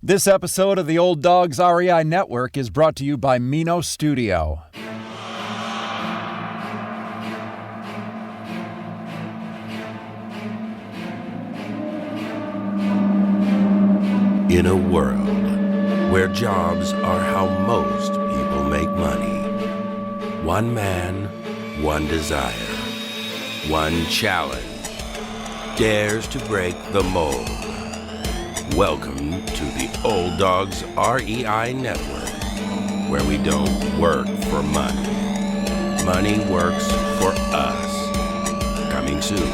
This episode of the Old Dogs REI Network is brought to you by Mino Studio. In a world where jobs are how most people make money, one man, one desire, one challenge dares to break the mold. Welcome to the Old Dogs REI Network, where we don't work for money. Money works for us. Coming soon.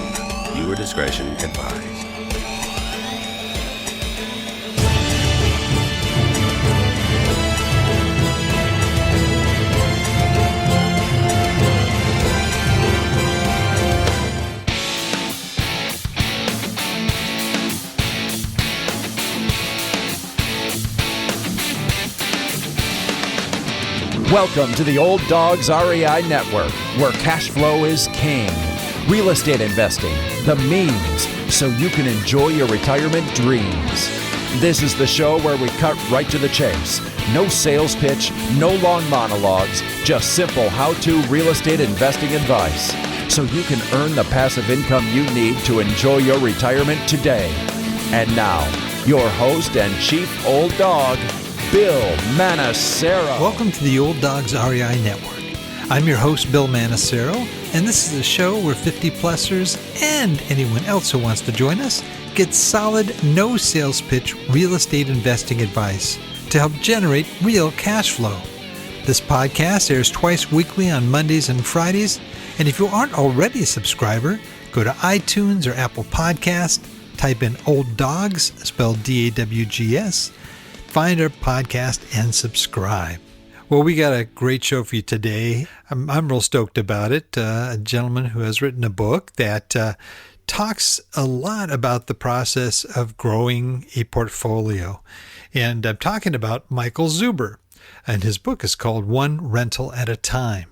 Viewer discretion advised. Welcome to the Old Dogs REI Network, where cash flow is king. Real estate investing, the means, so you can enjoy your retirement dreams. This is the show where we cut right to the chase. No sales pitch, no long monologues, just simple how-to real estate investing advice, so you can earn the passive income you need to enjoy your retirement today. And now, your host and chief old dog, Bill Manacero. Welcome to the Old Dogs REI Network. I'm your host, Bill Manacero, and this is a show where 50-plussers and anyone else who wants to join us get solid, no sales pitch real estate investing advice to help generate real cash flow. This podcast airs twice weekly on Mondays and Fridays, and if you aren't already a subscriber, go to iTunes or Apple Podcast, type in Old Dogs, spelled D-A-W-G-S, find our podcast and subscribe. Well, we got a great show for you today. I'm real stoked about it. A gentleman who has written a book that talks a lot about the process of growing a portfolio. And I'm talking about Michael Zuber. And his book is called One Rental at a Time.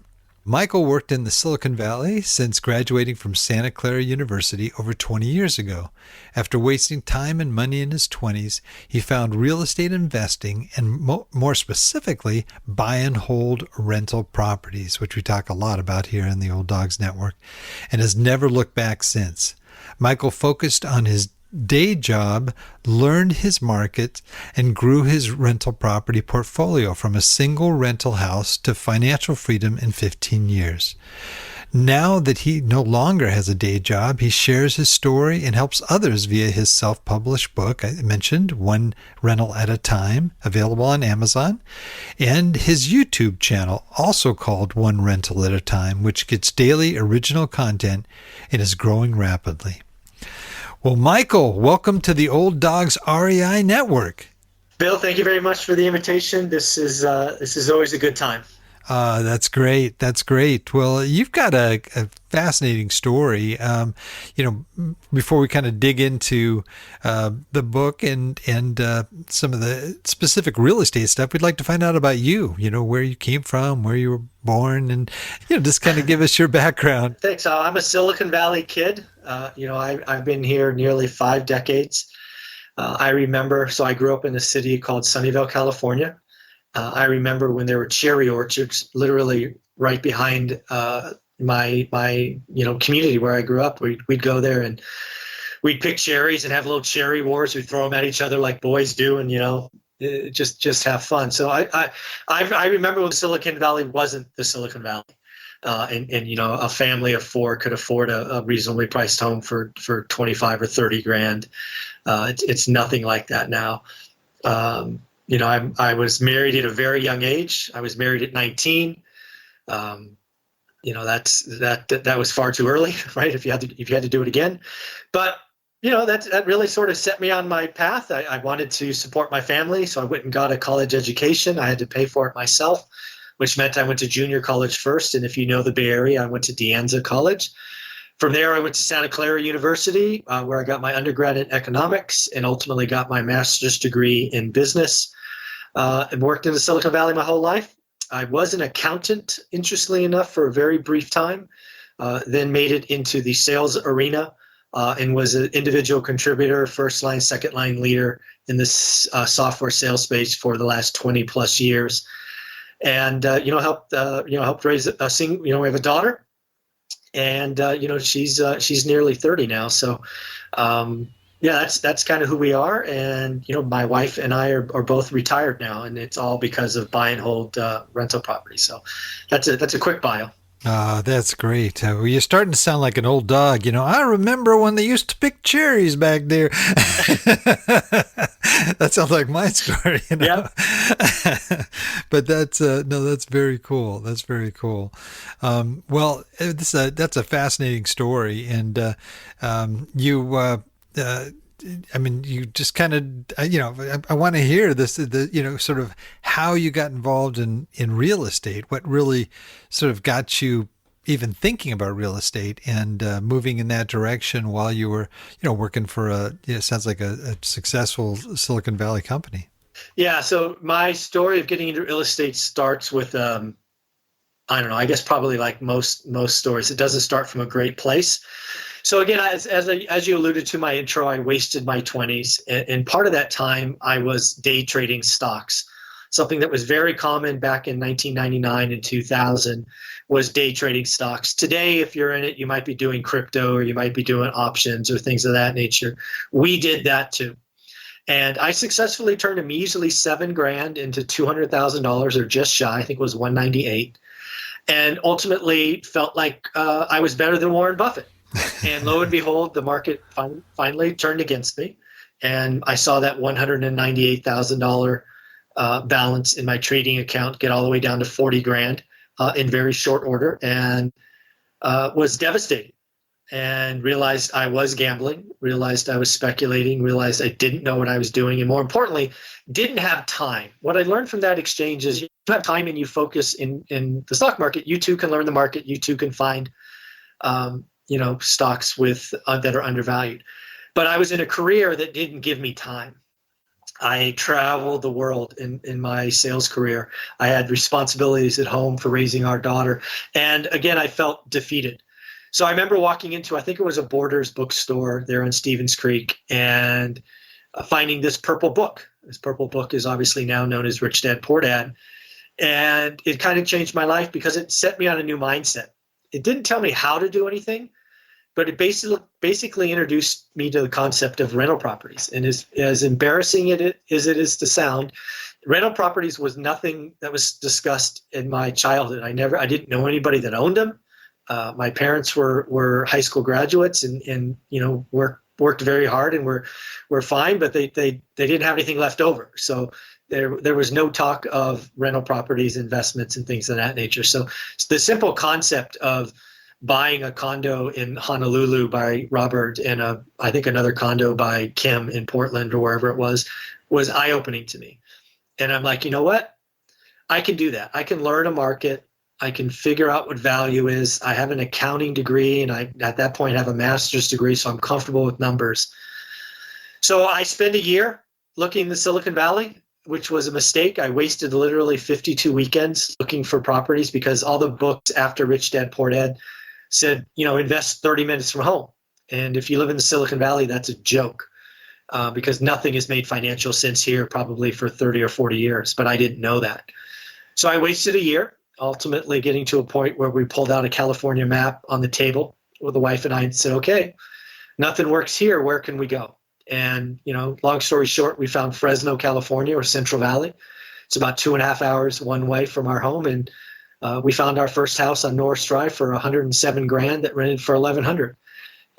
Michael worked in the Silicon Valley since graduating from Santa Clara University over 20 years ago. After wasting time and money in his 20s, he found real estate investing and more specifically, buy and hold rental properties, which we talk a lot about here in the Old Dogs Network, and has never looked back since. Michael focused on his day job, learned his market, and grew his rental property portfolio from a single rental house to financial freedom in 15 years. Now that he no longer has a day job, he shares his story and helps others via his self-published book, I mentioned, One Rental at a Time, available on Amazon, and his YouTube channel, also called One Rental at a Time, which gets daily original content and is growing rapidly. Well, Michael, welcome to the Old Dogs REI Network. Bill, thank you very much for the invitation. This is always a good time. That's great. That's great. Well, you've got a fascinating story. Before we kind of dig into the book and some of the specific real estate stuff, we'd like to find out about you. Where you came from, where you were born, and just kind of give us your background. Thanks. I'm a Silicon Valley kid. I've been here nearly 5 decades. I remember. So I grew up in a city called Sunnyvale, California. I remember when there were cherry orchards literally right behind my community where I grew up. We'd go there and we'd pick cherries and have little cherry wars. We'd throw them at each other like boys do, and just have fun. So I remember when Silicon Valley wasn't the Silicon Valley, and a family of 4 could afford a reasonably priced home for 25 or 30 grand. It's nothing like that now. I was married at a very young age. I was married at 19. That was far too early, right? If you had to do it again, but that really sort of set me on my path. I wanted to support my family, so I went and got a college education. I had to pay for it myself, which meant I went to junior college first. And if you know the Bay Area, I went to De Anza College. From there, I went to Santa Clara University, where I got my undergrad in economics and ultimately got my master's degree in business. And worked in the Silicon Valley my whole life. I was an accountant, interestingly enough, for a very brief time, then made it into the sales arena and was an individual contributor, first line, second line leader in this software sales space for the last 20 plus years. And, helped raise a single, we have a daughter, and, she's nearly 30 now. So, that's kind of who we are. And, my wife and I are both retired now, and it's all because of buy and hold rental property. So that's a quick bio. That's great. Well, you're starting to sound like an old dog. I remember when they used to pick cherries back there. That sounds like my story. Yeah. But that's very cool. That's very cool. Well, that's a fascinating story, and you just kind of, I want to hear this, sort of how you got involved in real estate, what really sort of got you even thinking about real estate and moving in that direction while you were, working for sounds like a successful Silicon Valley company. Yeah. So my story of getting into real estate starts with, I don't know, I guess probably like most stories, it doesn't start from a great place. So again, as you alluded to my intro, I wasted my 20s. And part of that time, I was day trading stocks. Something that was very common back in 1999 and 2000 was day trading stocks. Today, if you're in it, you might be doing crypto or you might be doing options or things of that nature. We did that too. And I successfully turned a measly $7,000 into $200,000 or just shy. I think it was 198. And ultimately felt like I was better than Warren Buffett. And lo and behold, the market finally turned against me. And I saw that $198,000 balance in my trading account get all the way down to 40 grand in very short order, and was devastated and realized I was gambling, realized I was speculating, realized I didn't know what I was doing, and more importantly, didn't have time. What I learned from that exchange is you have time and you focus in the stock market, you too can learn the market, you too can find stocks that are undervalued. But I was in a career that didn't give me time. I traveled the world in my sales career. I had responsibilities at home for raising our daughter. And again, I felt defeated. So I remember walking into, I think it was a Borders bookstore there on Stevens Creek, and finding this purple book. This purple book is obviously now known as Rich Dad, Poor Dad. And it kind of changed my life because it set me on a new mindset. It didn't tell me how to do anything, but it basically introduced me to the concept of rental properties. And as embarrassing as it is to sound, rental properties was nothing that was discussed in my childhood. I didn't know anybody that owned them. My parents were high school graduates and worked very hard and were fine, but they didn't have anything left over. So there was no talk of rental properties, investments, and things of that nature. So the simple concept of buying a condo in Honolulu by Robert and I think another condo by Kim in Portland or wherever it was eye-opening to me. And I'm like, you know what? I can do that. I can learn a market. I can figure out what value is. I have an accounting degree, and I, at that point, have a master's degree, so I'm comfortable with numbers. So I spent a year looking in the Silicon Valley, which was a mistake. I wasted literally 52 weekends looking for properties because all the books after Rich Dad, Poor Dad said, invest 30 minutes from home. And if you live in the Silicon Valley, that's a joke because nothing has made financial sense here probably for 30 or 40 years, but I didn't know that. So I wasted a year, ultimately getting to a point where we pulled out a California map on the table with the wife and I and said, okay, nothing works here. Where can we go? And, long story short, we found Fresno, California, or Central Valley. It's about 2.5 hours one way from our home. And we found our first house on Norris Drive for $107,000 that rented for $1,100.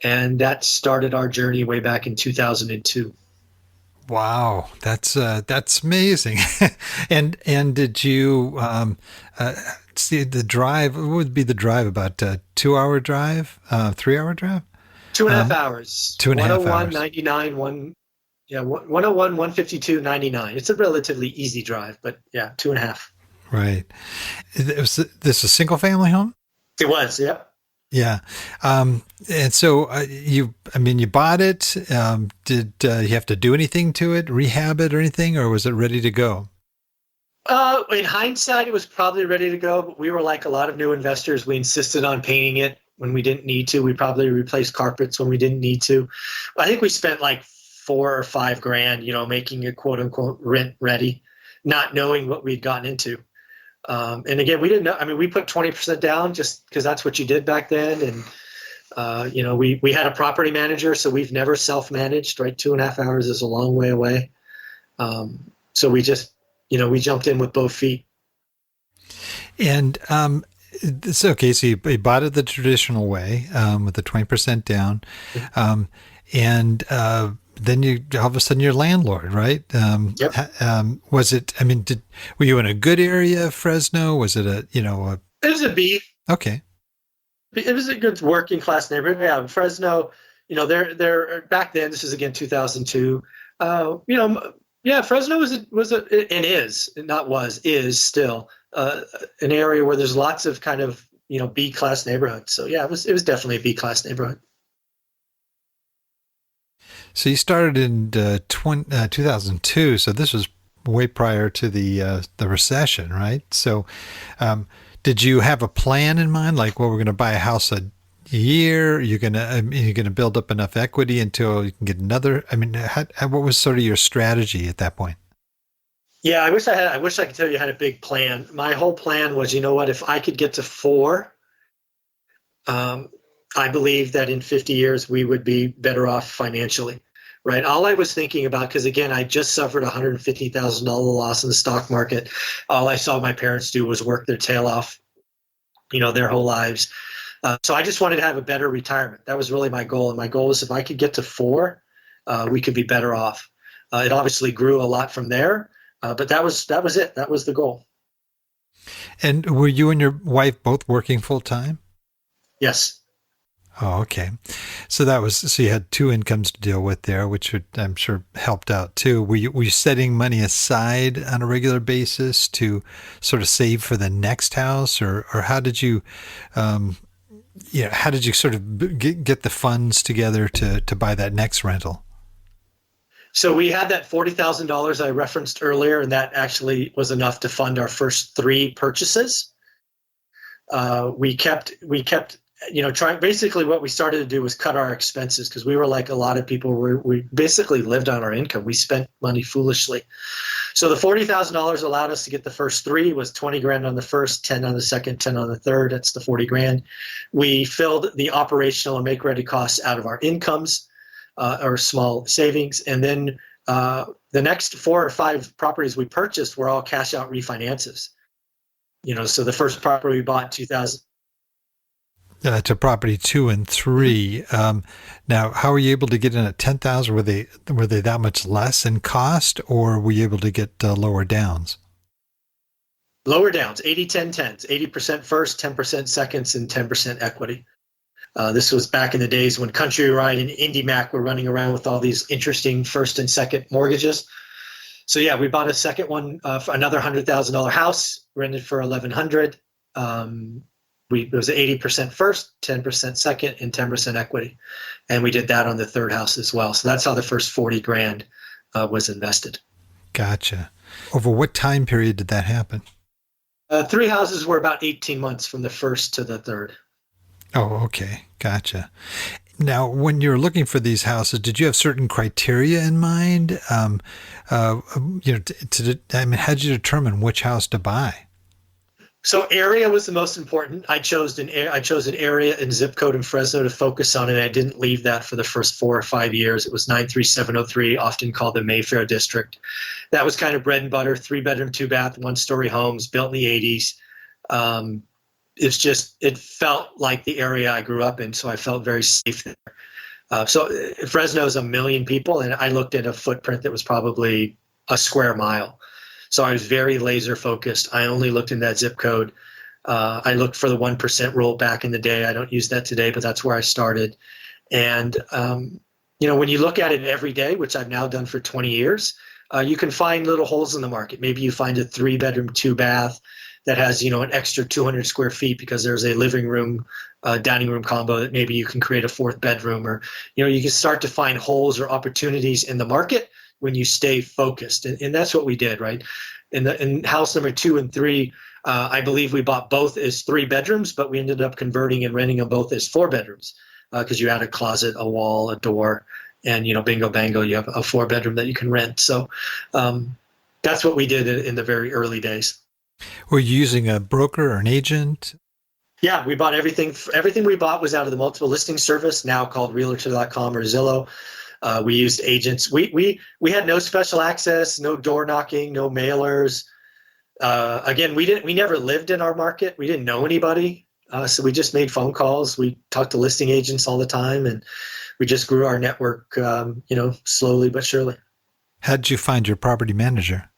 And that started our journey way back in 2002. Wow, that's amazing. and did you see the drive? What would be the drive? About a 2-hour drive, 3-hour drive? 2.5 hours. 2.5 hours. 99, 101, 152, 99. It's a relatively easy drive, but yeah, 2.5. Right. Was this a single family home? It was, yeah. Yeah. And so you bought it. Did you have to do anything to it, rehab it or anything, or was it ready to go? In hindsight, it was probably ready to go, but we were like a lot of new investors. We insisted on painting it when we didn't need to. We probably replaced carpets when we didn't need to. I think we spent like $4 or $5 grand, making it quote unquote rent ready, not knowing what we'd gotten into. And again, we didn't know. I mean, we put 20% down just because that's what you did back then. And, we had a property manager, so we've never self-managed, right? 2.5 hours is a long way away. So we just, we jumped in with both feet. And it's okay. So you bought it the traditional way with the 20% down. And then you all of a sudden you're landlord, right? Yep. Was it? I mean, were you in a good area of Fresno? Was it a? It was a B. Okay. It was a good working class neighborhood. Yeah, Fresno. They're back then. This is again 2002. Yeah, Fresno is still an area where there's lots of kind of B class neighborhoods. So yeah, it was definitely a B class neighborhood. So you started in 2002. So this was way prior to the recession, right? So did you have a plan in mind? Like, well, we're going to buy a house a year. You're going to build up enough equity until you can get another. I mean, what was sort of your strategy at that point? Yeah, I wish I could tell you I had a big plan. My whole plan was, if I could get to 4, I believe that in 50 years we would be better off financially, right? All I was thinking about, because again, I just suffered a $150,000 loss in the stock market. All I saw my parents do was work their tail off, their whole lives. So I just wanted to have a better retirement. That was really my goal. And my goal was if I could get to 4, we could be better off. It obviously grew a lot from there, but that was it. That was the goal. And were you and your wife both working full time? Yes. Oh, okay. So you had 2 incomes to deal with there, which I'm sure helped out too. Were you setting money aside on a regular basis to sort of save for the next house, or how did you, how did you sort of get the funds together to buy that next rental? So we had that $40,000 I referenced earlier, and that actually was enough to fund our first 3 purchases. We kept trying. Basically, what we started to do was cut our expenses because we were like a lot of people. We basically lived on our income. We spent money foolishly. So the $40,000 allowed us to get the first 3. Was 20 grand on the first, 10 on the second, 10 on the third. That's the 40 grand. We filled the operational and make ready costs out of our incomes, or small savings, and then the next 4 or 5 properties we purchased were all cash out refinances. So the first property we bought in 2000. To property 2 and 3. Now, how were you able to get in at 10,000? Were they that much less in cost, or were you able to get lower downs? Lower downs, 80-10-10s, 80% first, 10% seconds, and 10% equity. This was back in the days when Country Ride and IndyMac were running around with all these interesting first and second mortgages. So yeah, we bought a second one for another $100,000 house, rented for $1,100. It was 80% first, 10% second, and 10% equity. And we did that on the third house as well. So that's how the first 40 grand was invested. Gotcha. Over what time period did that happen? 3 houses were about 18 months from the first to the third. Oh, okay. Gotcha. Now, when you were looking for these houses, did you have certain criteria in mind? How did you determine which house to buy? So area was the most important. I chose an area and zip code in Fresno to focus on, and I didn't leave that for the first 4 or 5 years. It was 93703, often called the Mayfair District. That was kind of bread and butter, 3-bedroom, 2-bath, 1-story homes built in the 80s. It felt like the area I grew up in, so I felt very safe there. So Fresno is 1 million people, and I looked at a footprint that was probably a square mile. So I was very laser focused. I only looked in that zip code. I looked for the 1% rule back in the day. I don't use that today, but that's where I started. And, when you look at it every day, which I've now done for 20 years, you can find little holes in the market. Maybe you find a 3-bedroom, 2-bath that has, an extra 200 square feet because there's a living room, dining room combo that maybe you can create a 4th bedroom, or, you can start to find holes or opportunities in the market when you stay focused. And that's what we did, right? In house number 2 and 3, I believe we bought both as 3 bedrooms, but we ended up converting and renting them both as 4 bedrooms because you add a closet, a wall, a door, and bingo bango, you have a 4-bedroom that you can rent. So that's what we did in the very early days. Were you using a broker or an agent? Yeah, we bought everything. Everything we bought was out of the multiple listing service, now called Realtor.com or Zillow. We used agents. We had no special access, no door knocking, no mailers. Again, we never lived in our market. We didn't know anybody, so we just made phone calls. We talked to listing agents all the time, and we just grew our network, slowly but surely. How did you find your property manager?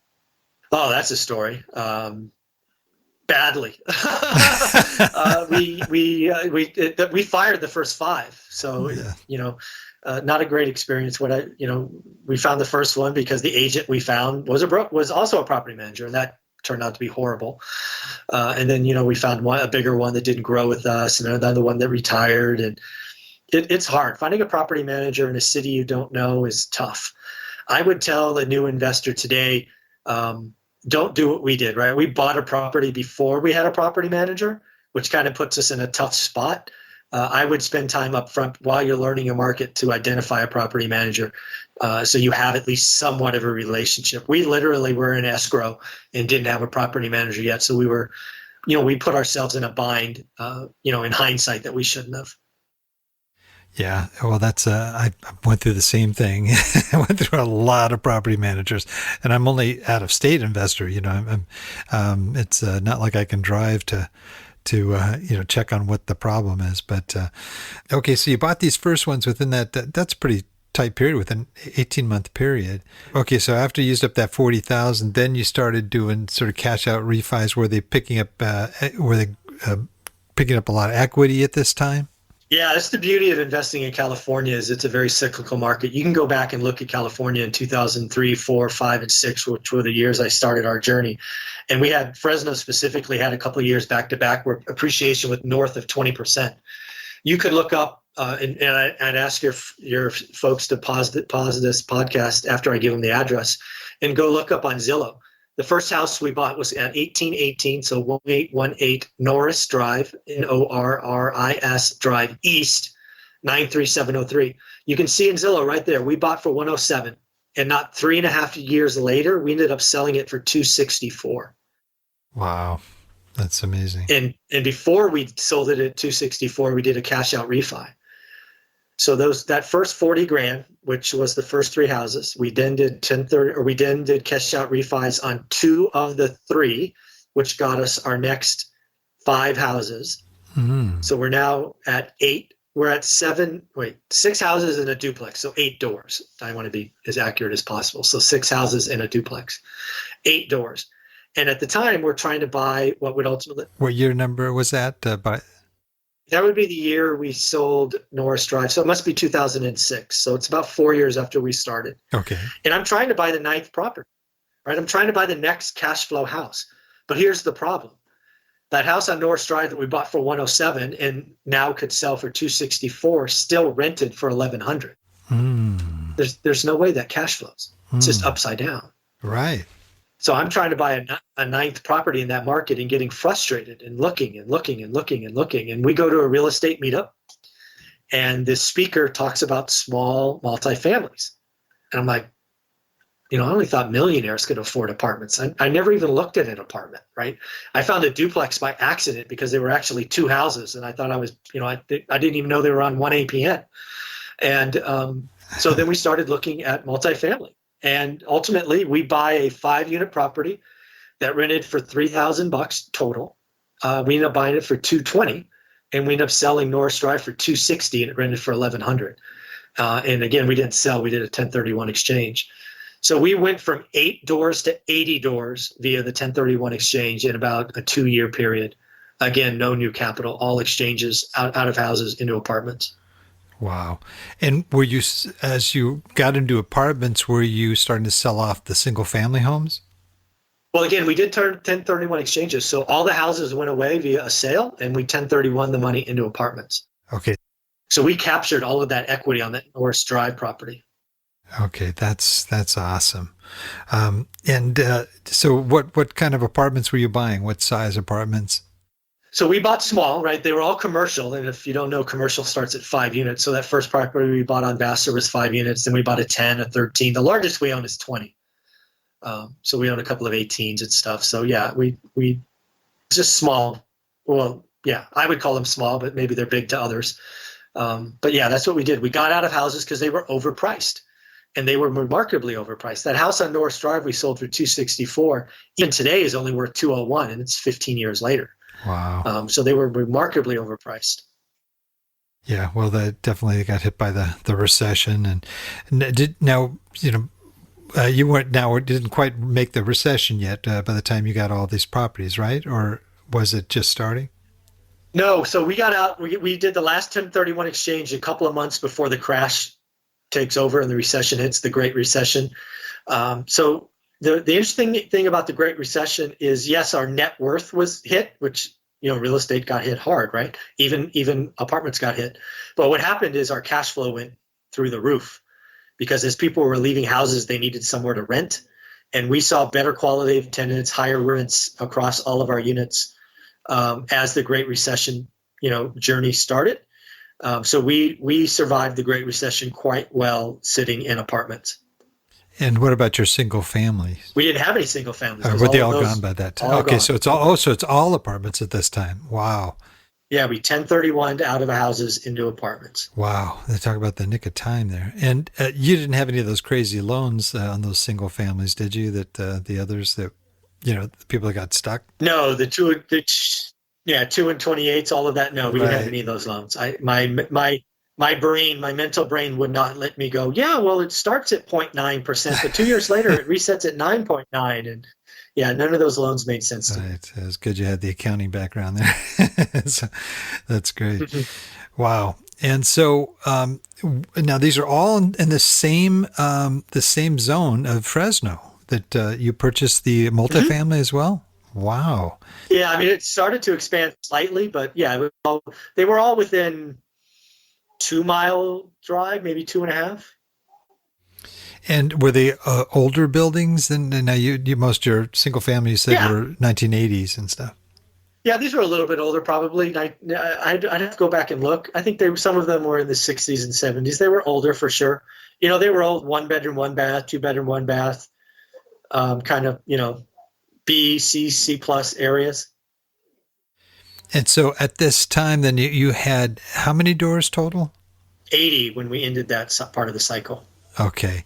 Oh, that's a story. Badly. We fired the first 5, so not a great experience. We found the first one because the agent we found was also a property manager, and that turned out to be horrible. And then we found a bigger one that didn't grow with us, and another one that retired. And it's hard finding a property manager in a city you don't know is tough. I would tell a new investor today, don't do what we did, right? We bought a property before we had a property manager, which kind of puts us in a tough spot. I would spend time up front while you're learning a market to identify a property manager, so you have at least somewhat of a relationship. We literally were in escrow and didn't have a property manager yet. So we put ourselves in a bind, in hindsight, that we shouldn't have. Yeah, well, I went through the same thing. I went through a lot of property managers, and I'm only out-of-state investor. It's not like I can drive to check on what the problem is. But okay, so you bought these first ones within that's pretty tight period, within 18-month period. Okay, so after you used up that $40,000, then you started doing sort of cash out refis. Were they picking up a lot of equity at this time? Yeah, that's the beauty of investing in California, is it's a very cyclical market. You can go back and look at California in 2003, 4, 5, and 6, which were the years I started our journey. And we had Fresno specifically had a couple of years back to back where appreciation was north of 20%. You could look up and I'd ask your folks to pause this podcast after I give them the address and go look up on Zillow. The first house we bought was at 1818, so 1818 Norris Drive, Norris Drive East, 93703. You can see in Zillow right there, we bought for 107, and not 3.5 years later, we ended up selling it for 264. Wow, that's amazing. And before we sold it at 264, we did a cash out refi. So that first 40 grand, which was the first 3 houses, we then did cash out refis on 2 of the 3, which got us our next 5 houses. Mm-hmm. So we're now at 8. We're at 6 houses in a duplex, so 8 doors. I want to be as accurate as possible. So 6 houses in a duplex, 8 doors. And at the time, we're trying to buy what would ultimately... What year number was that? That would be the year we sold Norris Drive. So it must be 2006. So it's about 4 years after we started. Okay. And I'm trying to buy the 9th property, right? I'm trying to buy the next cash flow house. But here's the problem. That house on Norris Drive that we bought for 107 and now could sell for 264 still rented for 1,100. There's no way that cash flows. It's just upside down. Right. So I'm trying to buy a 9th property in that market and getting frustrated and looking. And we go to a real estate meetup, and this speaker talks about small multifamilies. And I'm like, I only thought millionaires could afford apartments. I never even looked at an apartment, right? I found a duplex by accident because they were actually 2 houses. And I thought I was, I didn't even know they were on 1 APN. And so then we started looking at multifamily. And ultimately, we buy a 5-unit property that rented for $3,000 total. We ended up buying it for $220, and we ended up selling Norris Drive for $260, and it rented for $1,100. And again, we didn't sell; we did a 1031 exchange. So we went from 8 doors to 80 doors via the 1031 exchange in about a 2-year period. Again, no new capital, all exchanges out of houses into apartments. Wow. And were you, as you got into apartments, were you starting to sell off the single family homes? Well, again, we did turn 1031 exchanges. So all the houses went away via a sale, and we 1031 the money into apartments. Okay. So we captured all of that equity on that Norris Drive property. Okay, that's awesome. So what kind of apartments were you buying? What size apartments? So we bought small, right? They were all commercial. And if you don't know, commercial starts at 5 units. So that first property we bought on Vassar was 5 units. Then we bought a 10, a 13. The largest we own is 20. So we own a couple of 18s and stuff. So yeah, we just small. Well, yeah, I would call them small, but maybe they're big to others. But yeah, that's what we did. We got out of houses because they were overpriced, and they were remarkably overpriced. That house on Norris Drive we sold for 264. Even today is only worth 201, and it's 15 years later. Wow. So they were remarkably overpriced. Yeah, well, that definitely got hit by the recession, and you didn't quite make the recession yet by the time you got all these properties, right? Or was it just starting? No, so we got out. We did the last 1031 exchange a couple of months before the crash takes over and the recession hits, the Great Recession. So the interesting thing about the Great Recession is, yes, our net worth was hit, which, real estate got hit hard, right? Even apartments got hit. But what happened is our cash flow went through the roof, because as people were leaving houses, they needed somewhere to rent. And we saw better quality of tenants, higher rents across all of our units as the Great Recession, journey started. So we survived the Great Recession quite well sitting in apartments. And what about your single families? We didn't have any single families. Were they all gone by that time? Okay, gone. so it's all apartments at this time. Wow. Yeah, we 1031'd out of the houses into apartments. Wow, they talk about the nick of time there. And you didn't have any of those crazy loans on those single families, did you? That the others that, the people that got stuck? No, 2 and 28s, all of that. No, we didn't have any of those loans. My mental brain would not let me go, yeah, well, it starts at 0.9%, but 2 years later it resets at 9.9. And yeah, none of those loans made sense to me. Right. It was good you had the accounting background there. So, that's great. Wow. And so now these are all in the same zone of Fresno that you purchased the multifamily as well? Wow. Yeah, I mean, it started to expand slightly, but yeah, they were all within 2-mile drive, maybe 2.5. And were they older buildings? And now most of your single family you said were 1980s and stuff. Yeah, these were a little bit older, probably. I'd have to go back and look. I think some of them were in the 60s and 70s. They were older for sure. They were old 1-bedroom, 1-bath, 2-bedroom, 1-bath, kind of, B, C plus areas. And so at this time, then you had how many doors total? 80 when we ended that part of the cycle. Okay.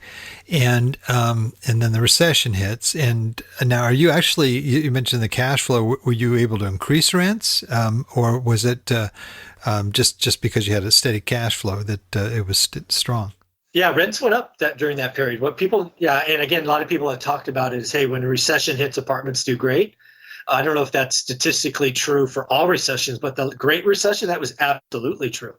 And then the recession hits. And now are you actually, you mentioned the cash flow, were you able to increase rents? Or was it just because you had a steady cash flow that it was strong? Yeah, rents went up during that period. And again, a lot of people have talked about is, hey, when a recession hits, apartments do great. I don't know if that's statistically true for all recessions, but the Great Recession, that was absolutely true.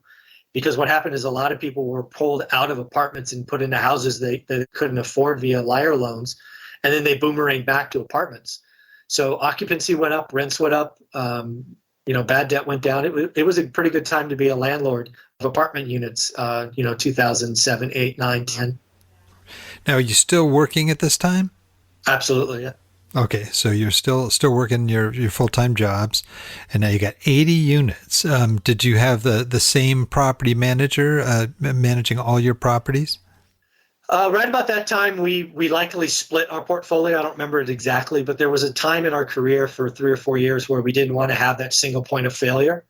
Because what happened is a lot of people were pulled out of apartments and put into houses they couldn't afford via liar loans, and then they boomeranged back to apartments. So occupancy went up, rents went up, bad debt went down. It was a pretty good time to be a landlord of apartment units, 2007, 8, 9, 10. Now, are you still working at this time? Absolutely, yeah. Okay, so you're still working your full-time jobs, and now you got 80 units. Did you have the same property manager managing all your properties? Right about that time, we likely split our portfolio. I don't remember it exactly, but there was a time in our career for 3 or 4 years where we didn't want to have that single point of failure.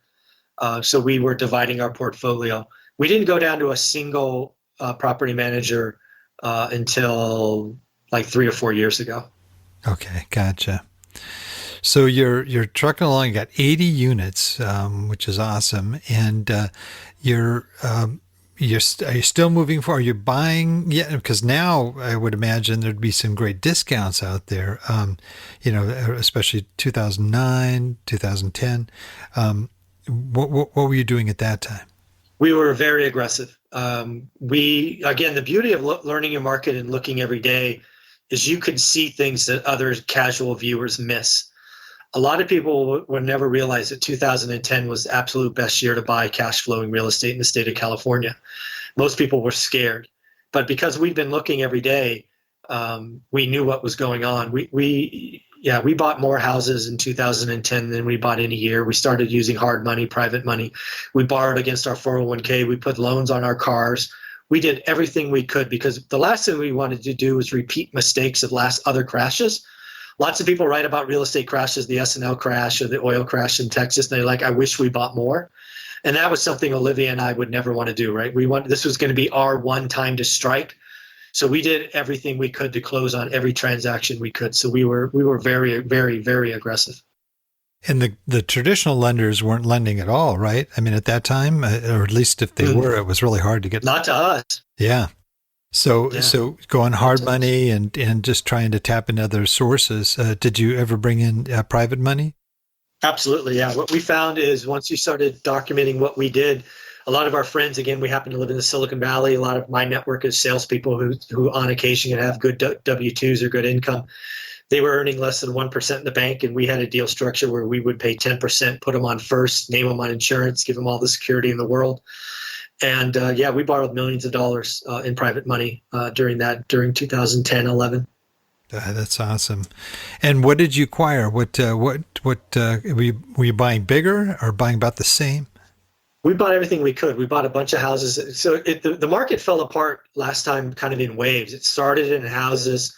So we were dividing our portfolio. We didn't go down to a single property manager until like 3 or 4 years ago. Okay, gotcha. So you're trucking along. You got 80 units, which is awesome, and are you still moving forward? Are you buying? Yeah, because now I would imagine there'd be some great discounts out there. Especially 2009, 2010. What were you doing at that time? We were very aggressive. The beauty of learning your market and looking every day is you could see things that other casual viewers miss. A lot of people would never realize that 2010 was the absolute best year to buy cash flowing real estate in the state of California. Most people were scared. But because we'd been looking every day, we knew what was going on. We bought more houses in 2010 than we bought in a year. We started using hard money, private money. We borrowed against our 401k. We put loans on our cars. We did everything we could because the last thing we wanted to do was repeat mistakes of other crashes. Lots of people write about real estate crashes, the S&L crash or the oil crash in Texas, and they're like, I wish we bought more. And that was something Olivia and I would never want to do, right? This was going to be our one time to strike. So we did everything we could to close on every transaction we could. So we were very, very, very aggressive. And the traditional lenders weren't lending at all, right? I mean, at that time, or at least if they were, it was really hard to get. Not to us. Yeah. So going hard money and just trying to tap into other sources. Did you ever bring in private money? Absolutely, yeah. What we found is once you started documenting what we did, a lot of our friends, again, we happen to live in the Silicon Valley. A lot of my network is salespeople who on occasion can have good W-2s or good income. They were earning less than 1% in the bank, and we had a deal structure where we would pay 10%, put them on first, name them on insurance, give them all the security in the world. And we borrowed millions of dollars in private money during 2010, 11. That's awesome. And what did you acquire? What were you buying bigger or buying about the same? We bought everything we could. We bought a bunch of houses. So the market fell apart last time kind of in waves. It started in houses,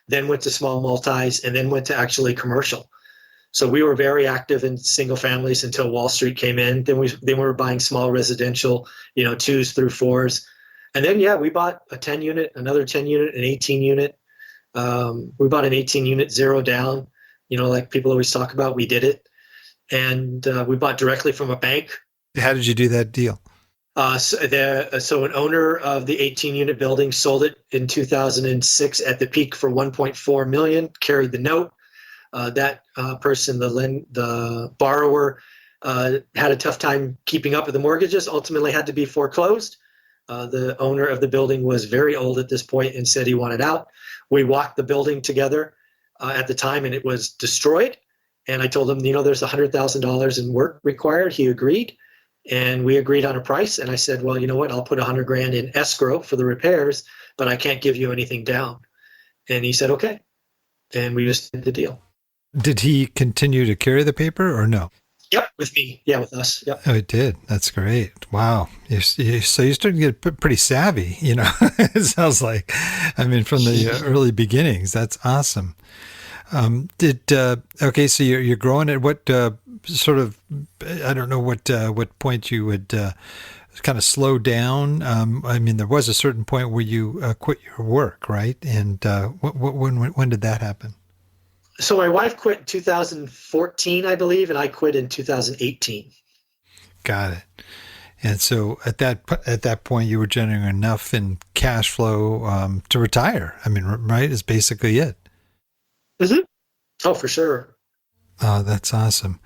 then went to small multis, and then went to actually commercial. So we were very active in single families until Wall Street came in. Then we were buying small residential, 2s through 4s. And then, we bought a 10 unit, another 10 unit, an 18 unit. We bought an 18 unit zero down, like people always talk about. We did it. And we bought directly from a bank. How did you do that deal? So an owner of the 18 unit building sold it in 2006 at the peak for $1.4 million, carried the note. That person, the borrower, had a tough time keeping up with the mortgages, ultimately had to be foreclosed. The owner of the building was very old at this point and said he wanted out. We walked the building together at the time, and it was destroyed. And I told him, there's $100,000 in work required. He agreed, and we agreed on a price. And I said, well, you know what? I'll put $100,000 in escrow for the repairs, but I can't give you anything down. And he said, okay. And we just did the deal. Did he continue to carry the paper or no? Yep, with me. Yeah, with us. Yep. Oh, it did. That's great. Wow. So you started to get pretty savvy, it sounds like. I mean, from the early beginnings. That's awesome. So you're growing at what I don't know what point you would kind of slow down. I mean, there was a certain point where you quit your work, right? And when did that happen? So my wife quit in 2014, I believe, and I quit in 2018. Got it. And so at that point, you were generating enough in cash flow to retire. I mean, right? Is basically it. Mm-hmm. Oh, for sure. Oh, that's awesome.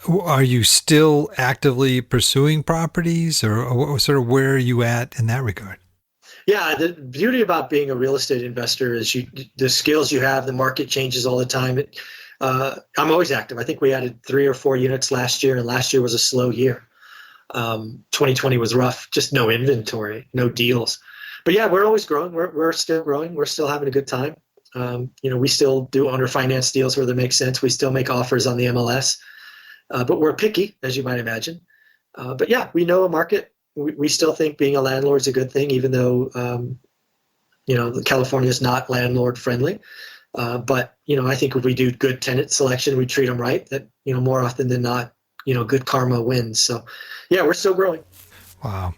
Are you still actively pursuing properties, or sort of where are you at in that regard? Yeah, the beauty about being a real estate investor is the skills you have. The market changes all the time. I'm always active. I think we added 3 or 4 units last year, and last year was a slow year. 2020 was rough. Just no inventory, no deals. But yeah, we're always growing. We're still growing. We're still having a good time. We still do owner finance deals where they make sense. We still make offers on the MLS, but we're picky, as you might imagine. But yeah, we know a market. We still think being a landlord is a good thing, even though, California is not landlord friendly. But I think if we do good tenant selection, we treat them right, that, more often than not, good karma wins. So yeah, we're still growing. Wow.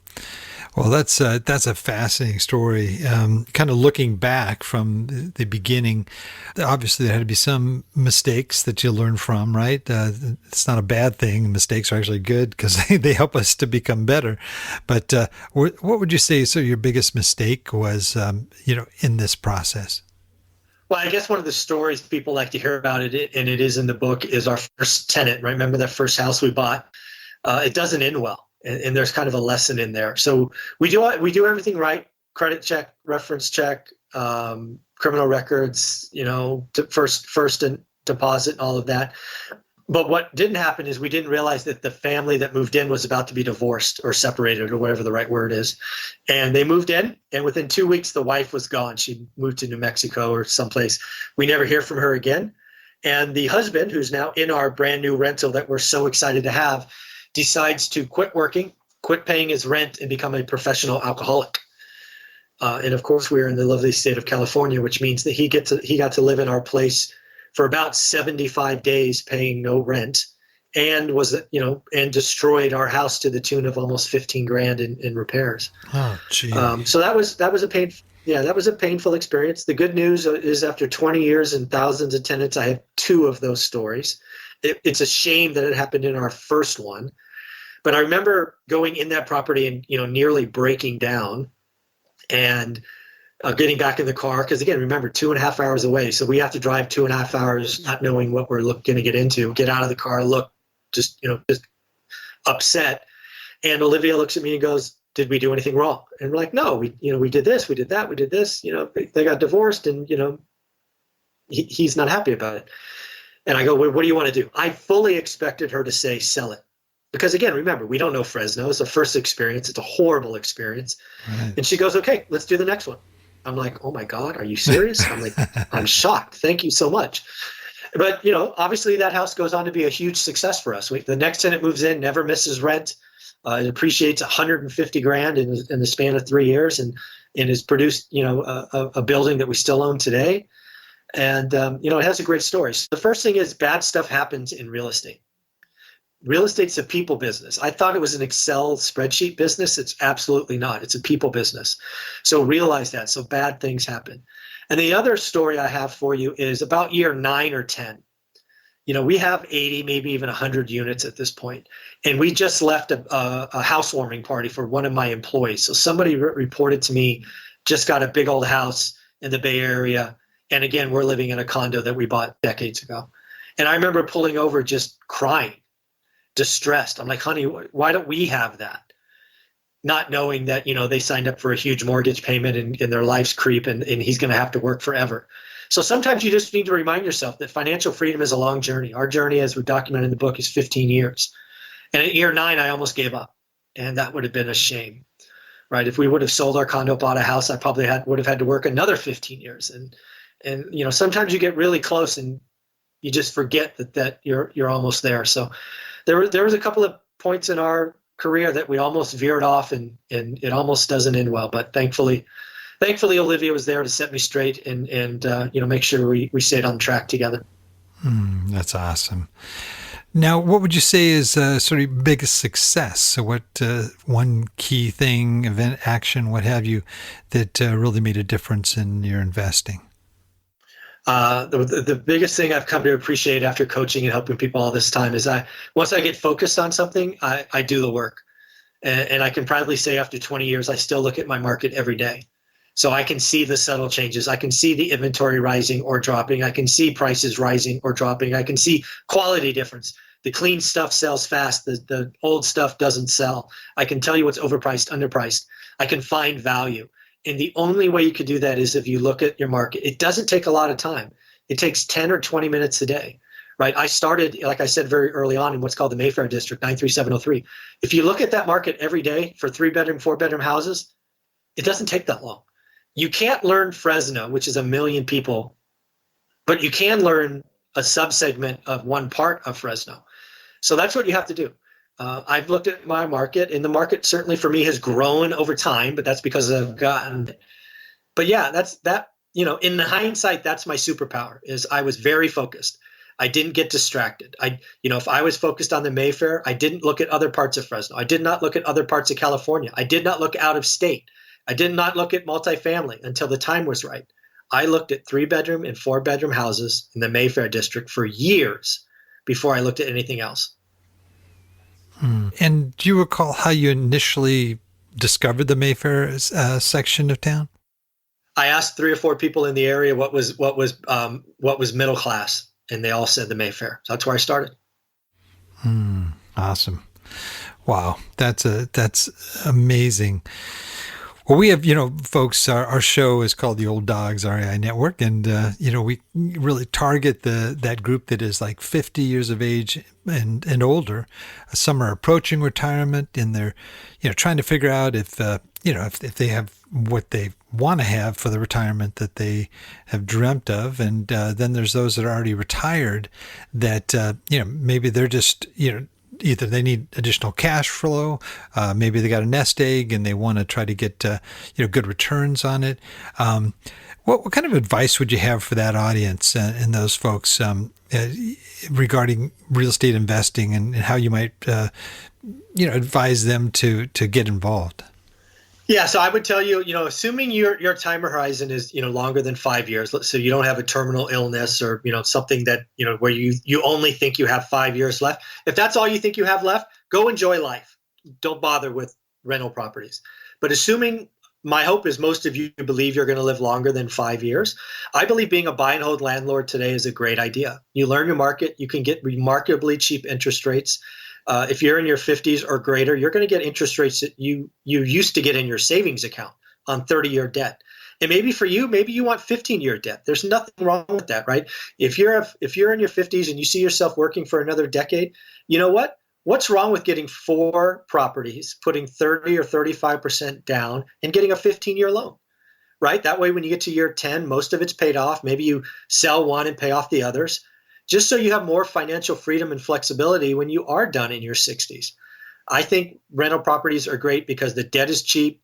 Well, that's a fascinating story. Kind of looking back from the beginning, obviously there had to be some mistakes that you learn from, right? It's not a bad thing. Mistakes are actually good because they help us to become better. But what would you say your biggest mistake was, in this process? Well, I guess one of the stories people like to hear about it, and it is in the book, is our first tenant, right? Remember that first house we bought? It doesn't end well. And there's kind of a lesson in there. So we do everything right: credit check, reference check, criminal records, first and deposit, all of that. But what didn't happen is we didn't realize that the family that moved in was about to be divorced or separated or whatever the right word is. And they moved in, and within 2 weeks, the wife was gone. She moved to New Mexico or someplace. We never hear from her again. And the husband, who's now in our brand new rental that we're so excited to have, decides to quit working, quit paying his rent, and become a professional alcoholic. And of course, we're in the lovely state of California, which means that he got to live in our place for about 75 days, paying no rent, and and destroyed our house to the tune of almost 15 grand in repairs. Oh, gee. So that was a painful experience. The good news is, after 20 years and thousands of tenants, I have 2 of those stories. It's a shame that it happened in our first one, but I remember going in that property and nearly breaking down, and getting back in the car, because again, remember, 2.5 hours away, so we have to drive 2.5 hours, not knowing what we're going to get into. Get out of the car, look, just upset, and Olivia looks at me and goes, "Did we do anything wrong?" And we're like, "No, we did this, we did that, we did this. They got divorced, and he's not happy about it." And I go, "Well, what do you want to do?" I fully expected her to say, "Sell it." Because again, remember, we don't know Fresno. It's a first experience. It's a horrible experience. Right. And she goes, "Okay, let's do the next one." I'm like, "Oh my God, are you serious?" I'm like, "I'm shocked. Thank you so much." But, obviously that house goes on to be a huge success for us. The next tenant moves in, never misses rent. It appreciates 150 grand in the span of 3 years, and has produced, a building that we still own today. And, it has a great story. So the first thing is, bad stuff happens in real estate. Real estate's a people business. I thought it was an Excel spreadsheet business. It's absolutely not. It's a people business. So realize that. So bad things happen. And the other story I have for you is about year 9 or 10. We have 80, maybe even 100 units at this point. And we just left a housewarming party for one of my employees. So somebody reported to me, just got a big old house in the Bay Area. And again, we're living in a condo that we bought decades ago. And I remember pulling over just crying, distressed. I'm like, "Honey, why don't we have that?" Not knowing that, they signed up for a huge mortgage payment, and their life's creep, and he's going to have to work forever. So sometimes you just need to remind yourself that financial freedom is a long journey. Our journey, as we document in the book, is 15 years. And at year 9, I almost gave up. And that would have been a shame, right? If we would have sold our condo, bought a house, I probably would have had to work another 15 years. And sometimes you get really close and you just forget that you're almost there. So there was a couple of points in our career that we almost veered off, and it almost doesn't end well. But thankfully, Olivia was there to set me straight and make sure we stayed on track together. That's awesome. Now, what would you say is sort of biggest success? So what one key thing, event, action, what have you, that really made a difference in your investing? The biggest thing I've come to appreciate after coaching and helping people all this time is once I get focused on something, I do the work. And I can proudly say, after 20 years, I still look at my market every day. So I can see the subtle changes. I can see the inventory rising or dropping. I can see prices rising or dropping. I can see quality difference. The clean stuff sells fast. The old stuff doesn't sell. I can tell you what's overpriced, underpriced. I can find value. And the only way you could do that is if you look at your market. It doesn't take a lot of time. It takes 10 or 20 minutes a day, right? I started, like I said, very early on in what's called the Mayfair District, 93703. If you look at that market every day for 3-bedroom, 4-bedroom houses, it doesn't take that long. You can't learn Fresno, which is 1 million people, but you can learn a subsegment of one part of Fresno. So that's what you have to do. I've looked at my market, and the market certainly for me has grown over time, but that's because I've gotten it. But yeah, in hindsight, that's my superpower, is I was very focused. I didn't get distracted. If I was focused on the Mayfair, I didn't look at other parts of Fresno. I did not look at other parts of California. I did not look out of state. I did not look at multifamily until the time was right. I looked at 3-bedroom and 4-bedroom houses in the Mayfair District for years before I looked at anything else. And do you recall how you initially discovered the Mayfair section of town? I asked 3 or 4 people in the area what was middle class, and they all said the Mayfair. So that's where I started. Awesome. Wow. That's amazing. Well, we have, folks, our show is called the Old Dogs REI Network. And, we really target that group that is like 50 years of age and older. Some are approaching retirement and they're, trying to figure out if they have what they want to have for the retirement that they have dreamt of. And then there's those that are already retired that, maybe they're just, either they need additional cash flow, maybe they got a nest egg and they want to try to get good returns on it. What kind of advice would you have for that audience and those folks regarding real estate investing and how you might advise them to get involved? Yeah, so I would tell you, assuming your time horizon is, longer than 5 years, so you don't have a terminal illness or, something that, where you only think you have 5 years left. If that's all you think you have left, go enjoy life. Don't bother with rental properties. But assuming, my hope is most of you believe you're going to live longer than 5 years. I believe being a buy and hold landlord today is a great idea. You learn your market, you can get remarkably cheap interest rates. If you're in your 50s or greater, you're going to get interest rates that you used to get in your savings account on 30-year debt. And maybe for you, maybe you want 15-year debt. There's nothing wrong with that, right? If you're in your 50s and you see yourself working for another decade, you know what? What's wrong with getting 4 properties, putting 30 or 35% down and getting a 15-year loan, right? That way, when you get to year 10, most of it's paid off. Maybe you sell one and pay off the others, just so you have more financial freedom and flexibility when you are done in your 60s. I think rental properties are great because the debt is cheap,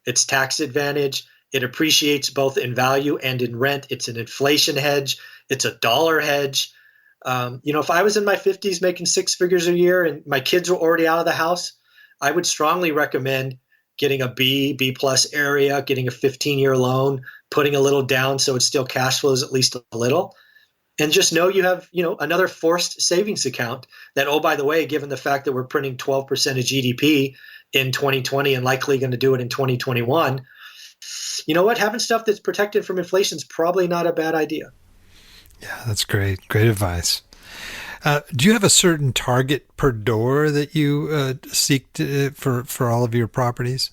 it's tax advantage, it appreciates both in value and in rent. It's an inflation hedge, it's a dollar hedge. If I was in my 50s making 6 figures a year and my kids were already out of the house, I would strongly recommend getting a B plus area, getting a 15-year loan, putting a little down so it still cash flows at least a little. And just know you have, another forced savings account that, oh, by the way, given the fact that we're printing 12% of GDP in 2020 and likely going to do it in 2021, you know what? Having stuff that's protected from inflation is probably not a bad idea. Yeah, that's great. Great advice. Do you have a certain target per door that you seek for all of your properties?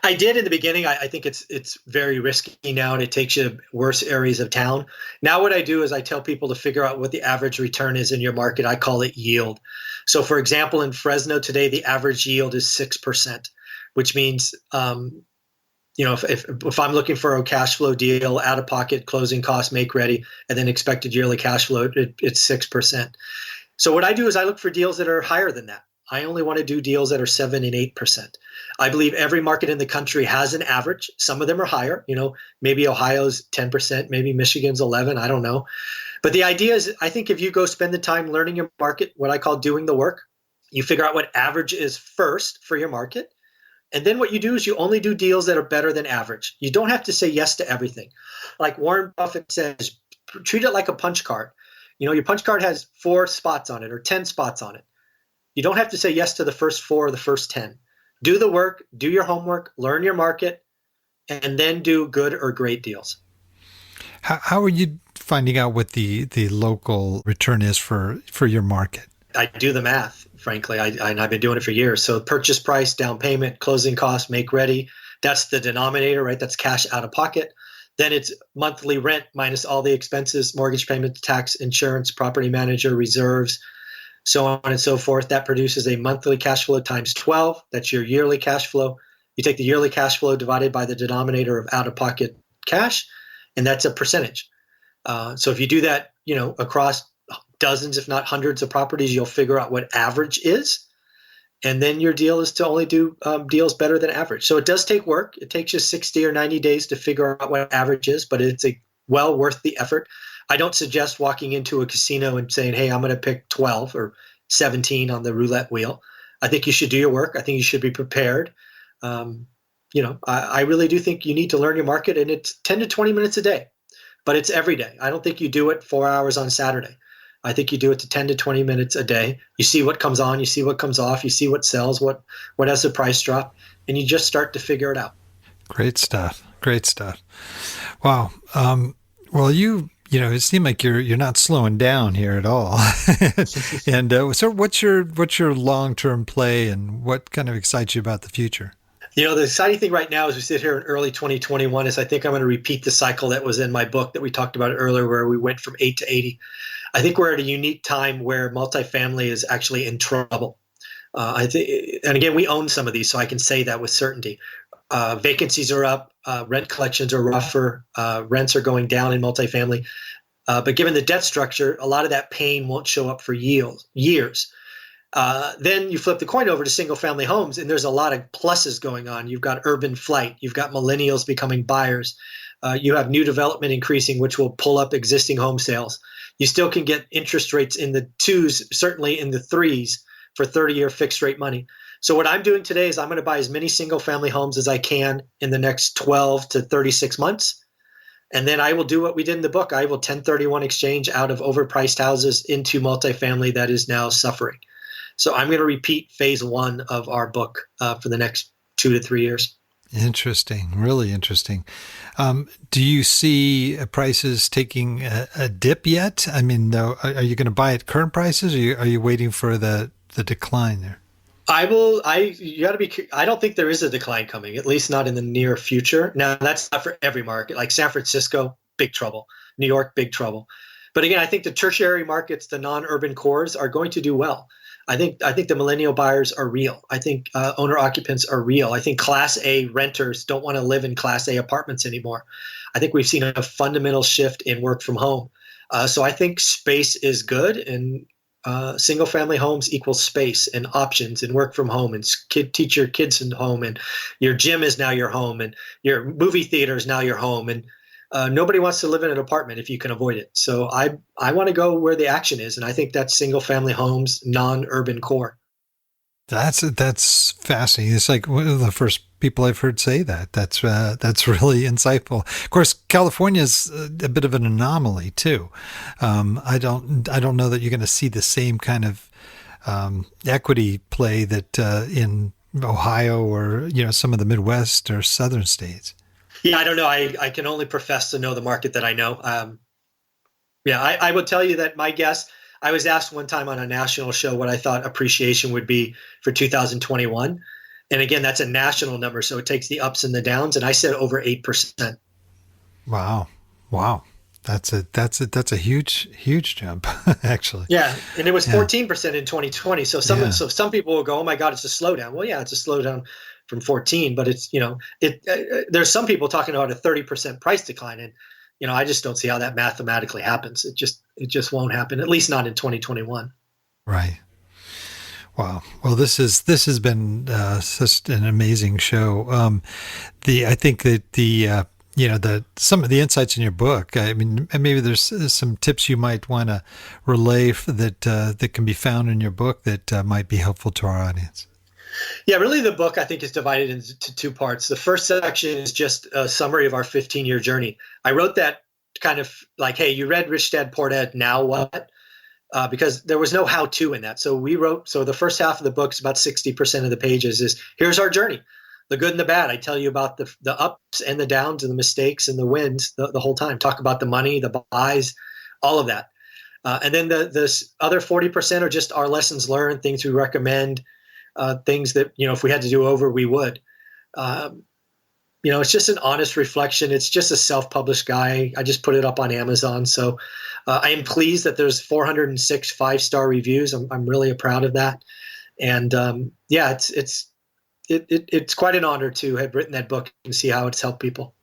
I did in the beginning. I think it's very risky now, and it takes you to worse areas of town. Now what I do is I tell people to figure out what the average return is in your market. I call it yield. So for example, in Fresno today, the average yield is 6%, which means if I'm looking for a cash flow deal, out of pocket, closing costs, make ready, and then expected yearly cash flow, it's 6%. So what I do is I look for deals that are higher than that. I only want to do deals that are 7 and 8%. I believe every market in the country has an average. Some of them are higher. Maybe Ohio's 10%, maybe Michigan's 11. I don't know. But the idea is, I think if you go spend the time learning your market, what I call doing the work, you figure out what average is first for your market. And then what you do is you only do deals that are better than average. You don't have to say yes to everything. Like Warren Buffett says, treat it like a punch card. Your punch card has 4 spots on it or 10 spots on it. You don't have to say yes to the first 4 or the first 10. Do the work, do your homework, learn your market, and then do good or great deals. How are you finding out what the local return is for your market? I do the math, frankly. I've been doing it for years. So purchase price, down payment, closing costs, make ready. That's the denominator, right? That's cash out of pocket. Then it's monthly rent minus all the expenses, mortgage payment, tax, insurance, property manager, reserves, so on and so forth. That produces a monthly cash flow times 12. That's your yearly cash flow. You take the yearly cash flow divided by the denominator of out-of-pocket cash, and that's a percentage. So if you do that, across dozens, if not hundreds of properties, you'll figure out what average is. And then your deal is to only do deals better than average. So it does take work. It takes you 60 or 90 days to figure out what average is, but it's well worth the effort. I don't suggest walking into a casino and saying, hey, I'm going to pick 12 or 17 on the roulette wheel. I think you should do your work. I think you should be prepared. I really do think you need to learn your market, and it's 10 to 20 minutes a day, but it's every day. I don't think you do it 4 hours on Saturday. I think you do it to 10 to 20 minutes a day. You see what comes on, you see what comes off, you see what sells, what has the price drop, and you just start to figure it out. Great stuff. Great stuff. Wow. Well, it seemed like you're not slowing down here at all. And so what's your long-term play, and what kind of excites you about the future? The exciting thing right now as we sit here in early 2021 is I think I'm going to repeat the cycle that was in my book that we talked about earlier, where we went from 8 to 80. I think we're at a unique time where multifamily is actually in trouble. I think, and again, we own some of these, so I can say that with certainty. Vacancies are up, rent collections are rougher, rents are going down in multifamily. But given the debt structure, a lot of that pain won't show up for years. Then you flip the coin over to single family homes, and there's a lot of pluses going on. You've got urban flight, you've got millennials becoming buyers, you have new development increasing, which will pull up existing home sales. You still can get interest rates in the twos, certainly in the threes for 30-year fixed rate money. So what I'm doing today is I'm going to buy as many single family homes as I can in the next 12 to 36 months. And then I will do what we did in the book. I will 1031 exchange out of overpriced houses into multifamily that is now suffering. So I'm going to repeat phase one of our book for the next 2 to 3 years. Interesting. Really interesting. Do you see prices taking a dip yet? I mean, though, are you going to buy at current prices, or are you waiting for the decline there? You got to be, I don't think there is a decline coming, at least not in the near future. Now, that's not for every market. Like San Francisco, big trouble. New York, big trouble. But again, I think the tertiary markets, the non-urban cores, are going to do well. I think the millennial buyers are real. I think owner occupants are real. I think Class A renters don't want to live in Class A apartments anymore. I think we've seen a fundamental shift in work from home. So I think space is good, and single family homes equals space and options and work from home, and teach your kids in home, and your gym is now your home, and your movie theater is now your home, and nobody wants to live in an apartment if you can avoid it. So I want to go where the action is, and I think that's single family homes, non-urban core. That's fascinating. It's like one of the first people I've heard say that. That's really insightful. Of course, California is a bit of an anomaly too. I don't know that you're going to see the same kind of equity play that in Ohio or some of the Midwest or southern states. Yeah, I don't know. I can only profess to know the market that I know. I would tell you that my guess. I was asked one time on a national show what I thought appreciation would be for 2021. And again, that's a national number, so it takes the ups and the downs. And I said over 8%. Wow. That's a huge jump, actually. Yeah, and it was 14% in 2020. So some people will go, "Oh my God, it's a slowdown." Well, yeah, it's a slowdown from 14, but it's there's some people talking about a 30% price decline, and I just don't see how that mathematically happens. It just won't happen, at least not in 2021. Right. Wow. Well, this has been such an amazing show. I think that some of the insights in your book. I mean, maybe there's some tips you might want to relay that can be found in your book that might be helpful to our audience. Yeah, really the book, I think, is divided into two parts. The first section is just a summary of our 15-year journey. I wrote that kind of like, hey, you read Rich Dad Poor Dad, now what? Because there was no how-to in that. So the first half of the book is about 60% of the pages is, here's our journey, the good and the bad. I tell you about the ups and the downs and the mistakes and the wins the whole time. Talk about the money, the buys, all of that. And then the other 40% are just our lessons learned, things we recommend, things that, if we had to do over, we would. It's just an honest reflection. It's just a self-published guy. I just put it up on Amazon. So I am pleased that there's 406 5-star reviews. I'm really proud of that. And it's quite an honor to have written that book and see how it's helped people.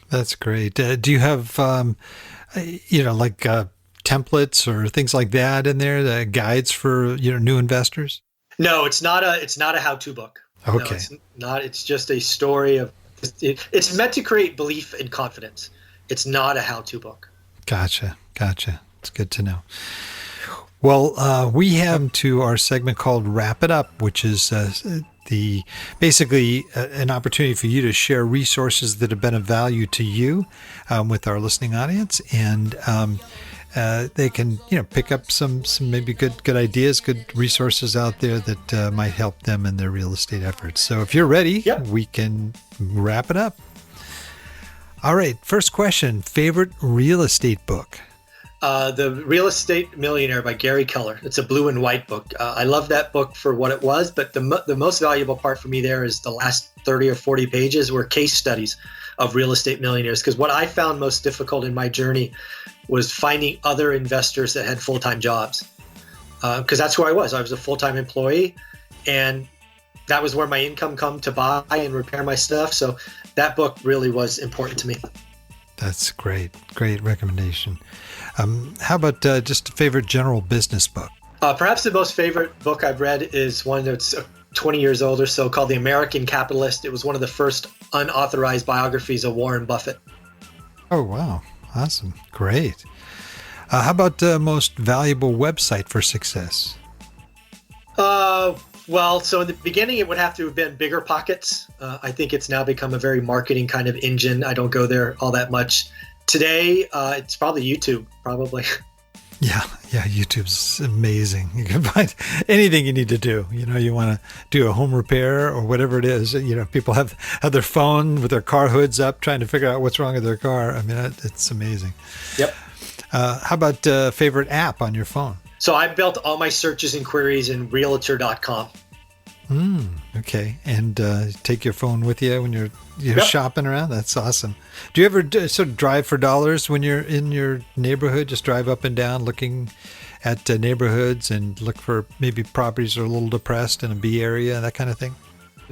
That's great. Do you have, templates or things like that in there, the guides for, new investors? No, it's not a how-to book. Okay. No, it's not. It's just a story of. It's meant to create belief and confidence. It's not a how-to book. Gotcha. It's good to know. Well, we have to our segment called Wrap It Up, which is basically an opportunity for you to share resources that have been of value to you with our listening audience, and they can pick up some maybe good ideas, good resources out there that might help them in their real estate efforts. So if you're ready, we can wrap it up. All right, first question: favorite real estate book? The Real Estate Millionaire by Gary Keller. It's a blue and white book. I love that book for what it was, but the most valuable part for me there is the last 30 or 40 pages were case studies of real estate millionaires. Because what I found most difficult in my journey was finding other investors that had full-time jobs. Because that's who I was. I was a full-time employee, and that was where my income come to buy and repair my stuff. So that book really was important to me. That's great. Great recommendation. How about just a favorite general business book? Perhaps the most favorite book I've read is one that's 20 years old or so called The American Capitalist. It was one of the first unauthorized biographies of Warren Buffett. Oh, wow. Awesome. Great. How about the most valuable website for success? Well, so in the beginning, it would have to have been Bigger Pockets. I think it's now become a very marketing kind of engine. I don't go there all that much. Today, it's probably YouTube, probably. Yeah, YouTube's amazing. You can find anything you need to do. You want to do a home repair or whatever it is. People have their phone with their car hoods up trying to figure out what's wrong with their car. I mean, it's amazing. Yep. How about favorite app on your phone? So I built all my searches and queries in realtor.com. Okay. And take your phone with you when you're Yep. shopping around? That's awesome. Do you ever sort of drive for dollars when you're in your neighborhood? Just drive up and down looking at neighborhoods and look for maybe properties that are a little depressed in a B area, that kind of thing?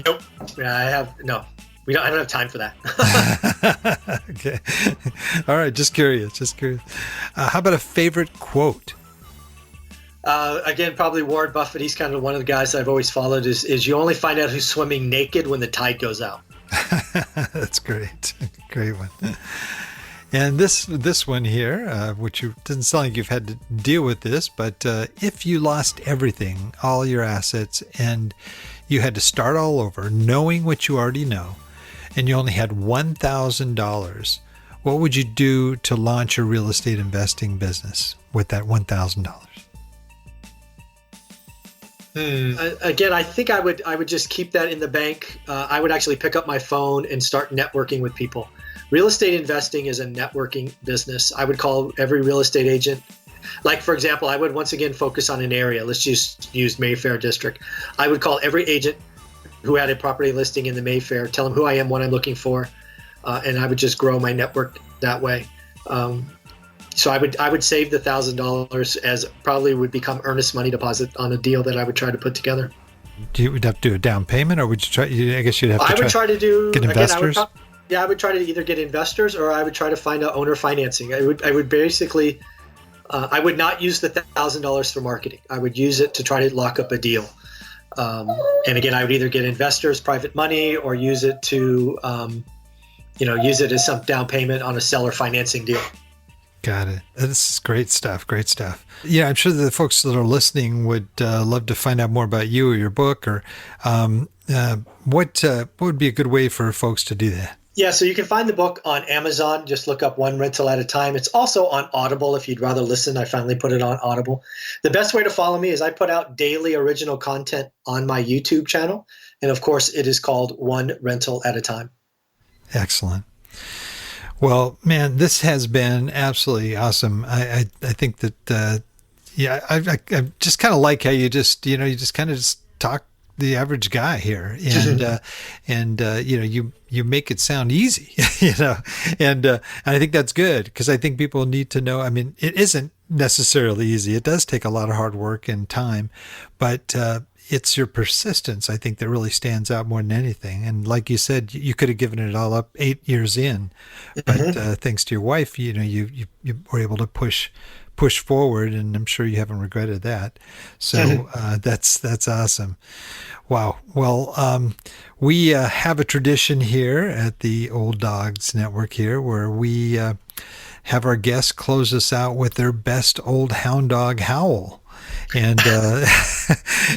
Nope. No. I don't have time for that. Okay. All right. Just curious. How about a favorite quote? Again, probably Warren Buffett. He's kind of one of the guys I've always followed is you only find out who's swimming naked when the tide goes out. That's great. Great one. And this one here, which doesn't sound like you've had to deal with this, but if you lost everything, all your assets, and you had to start all over, knowing what you already know, and you only had $1,000, what would you do to launch a real estate investing business with that $1,000? Again, I think I would just keep that in the bank. I would actually pick up my phone and start networking with people. Real estate investing is a networking business. I would call every real estate agent. Like, for example, I would once again focus on an area. Let's just use Mayfair District. I would call every agent who had a property listing in the Mayfair, tell them who I am, what I'm looking for, and I would just grow my network that way. So I would save the $1,000 as probably would become earnest money deposit on a deal that I would try to put together. You would have to do a down payment, or would you try? I guess you'd have to. I would try to get investors. I would try to either get investors, or I would try to find out owner financing. I would basically, I would not use the $1,000 for marketing. I would use it to try to lock up a deal. And again, I would either get investors, private money, or use it to, use it as some down payment on a seller financing deal. Got it. This is great stuff. Great stuff. Yeah, I'm sure the folks that are listening would love to find out more about you or your book, or what would be a good way for folks to do that? Yeah, so you can find the book on Amazon. Just look up One Rental at a Time. It's also on Audible if you'd rather listen. I finally put it on Audible. The best way to follow me is I put out daily original content on my YouTube channel. And of course, it is called One Rental at a Time. Excellent. Well, man, this has been absolutely awesome. I think that, I just kind of like how you just kind of just talk the average guy here, and you make it sound easy, and I think that's good, because I think people need to know. I mean, it isn't necessarily easy. It does take a lot of hard work and time, but it's your persistence, I think, that really stands out more than anything. And like you said, you could have given it all up 8 years in, but thanks to your wife, you were able to push forward, and I'm sure you haven't regretted that. So that's awesome. Wow. Well, we have a tradition here at the Old Dogs Network here where we have our guests close us out with their best old hound dog howl. And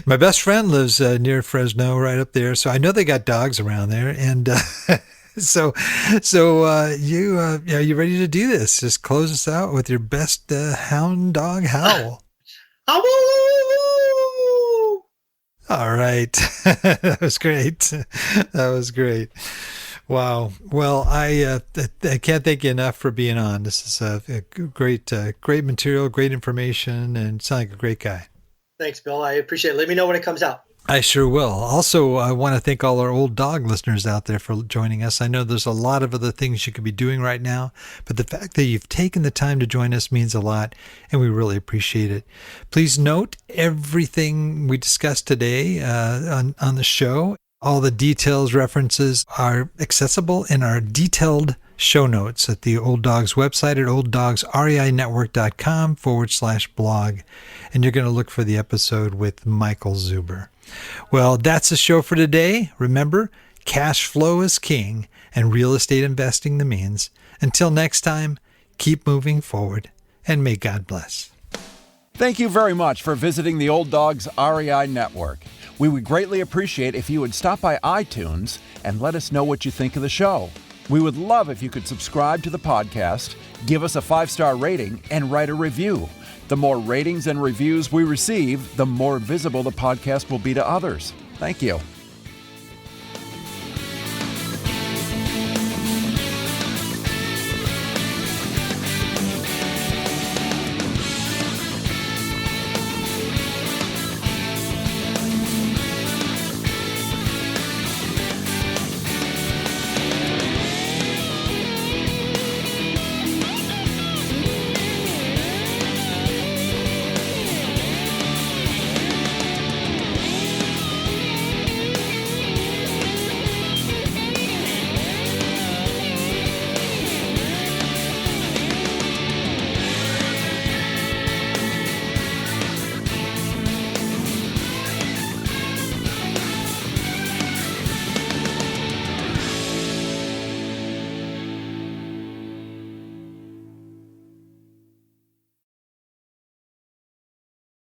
my best friend lives near Fresno, right up there, so I know they got dogs around there. And so you ready to do this? Just close us out with your best hound dog howl. All right. That was great. Wow. Well, I can't thank you enough for being on. This is a great material, great information, and sound like a great guy. Thanks, Bill. I appreciate it. Let me know when it comes out. I sure will. Also, I want to thank all our old dog listeners out there for joining us. I know there's a lot of other things you could be doing right now, but the fact that you've taken the time to join us means a lot, and we really appreciate it. Please note everything we discussed today on the show. All the details, references are accessible in our detailed show notes at the Old Dogs website at olddogsreinetwork.com/blog. And you're going to look for the episode with Michael Zuber. Well, that's the show for today. Remember, cash flow is king and real estate investing the means. Until next time, keep moving forward and may God bless. Thank you very much for visiting the Old Dogs REI Network. We would greatly appreciate if you would stop by iTunes and let us know what you think of the show. We would love if you could subscribe to the podcast, give us a 5-star rating, and write a review. The more ratings and reviews we receive, the more visible the podcast will be to others. Thank you.